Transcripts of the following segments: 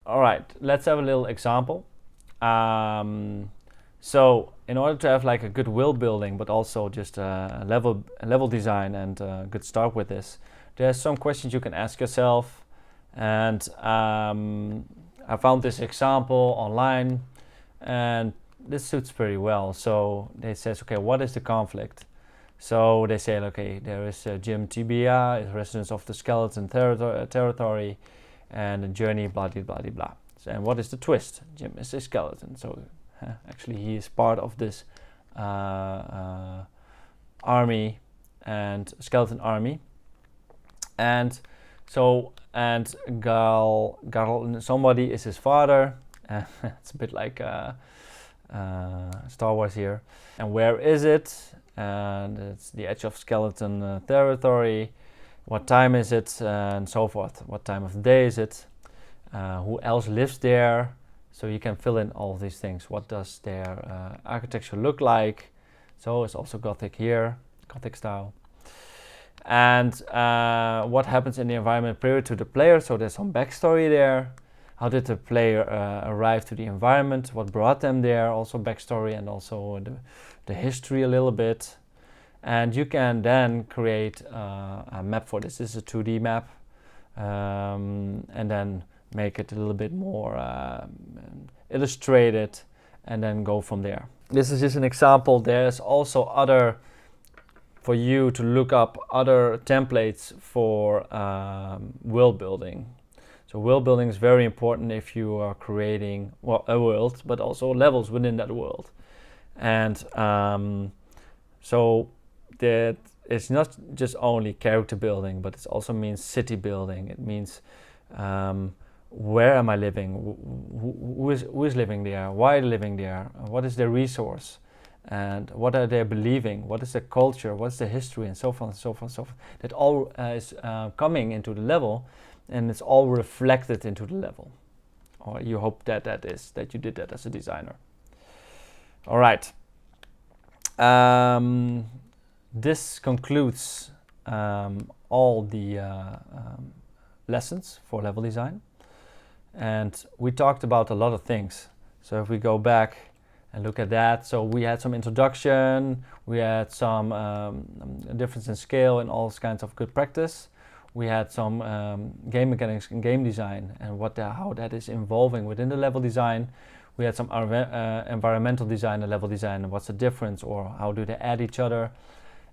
All right, let's have a little example. So in order to have like a good world building, but also just a level design and a good start with this, there's some questions you can ask yourself. And I found this example online, and this suits pretty well. So they says, okay, what is the conflict? So they say, okay, there is Jim Tibia, is residence of the skeleton territory, and a journey, blah blah blah blah. So, and what is the twist? Jim is a skeleton, so actually he is part of this army, and skeleton army. And so, and Gal, somebody is his father. It's a bit like Star Wars here. And where is it? And it's the edge of skeleton territory. What time is it? And so forth. What time of the day is it? Who else lives there? So you can fill in all of these things. What does their architecture look like? So it's also Gothic here, Gothic style. And what happens in the environment prior to the player? So there's some backstory there. How did the player arrive to the environment? What brought them there? Also backstory, and also the history a little bit. And you can then create a map for this. This is a 2D map. And then make it a little bit more illustrated, and then go from there. This is just an example. There's also other, for you to look up other templates for world building. So world building is very important if you are creating, well, a world, but also levels within that world. And so that it's not just only character building, but it also means city building. It means where am I living? Who is living there? Why are they living there? What is their resource? And what are they believing? What is their culture? What's the history? And so forth and so forth and so forth. That all is coming into the level, and it's all reflected into the level. Or you hope that that you did that as a designer. All right. This concludes all the lessons for level design. And we talked about a lot of things. So if we go back and look at that, so we had some introduction, we had some difference in scale and all kinds of good practice. We had some game mechanics and game design, and how that is evolving within the level design. We had some environmental design and level design, and what's the difference, or how do they add each other.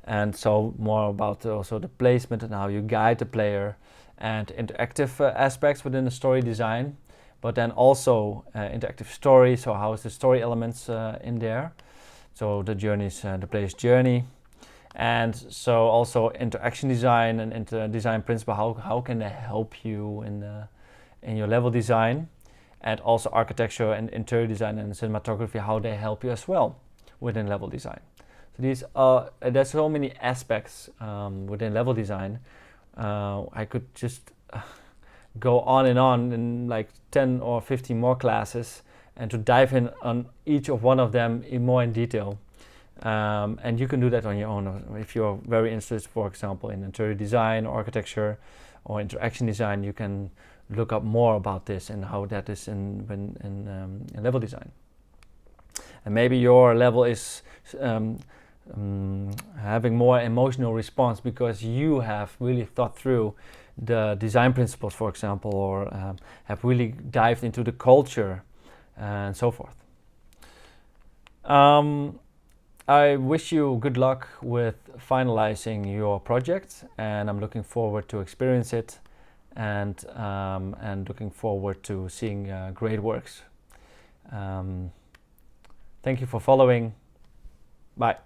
And so more about also the placement and how you guide the player, and interactive aspects within the story design, but then also interactive story. So how is the story elements in there? So the journeys, the player's journey. And so also interaction design and design principle, how can they help you in your level design? And also architecture and interior design and cinematography, how they help you as well within level design. So these there's so many aspects within level design. I could just go on in like 10 or 15 more classes, and to dive in on each of one of them in detail. And you can do that on your own. If you're very interested, for example, in interior design, or architecture, or interaction design, you can look up more about this and how that is in level design. And maybe your level is having more emotional response because you have really thought through the design principles, for example, or have really dived into the culture and so forth. I wish you good luck with finalizing your project, and I'm looking forward to experience it, and looking forward to seeing great works. Thank you for following. Bye.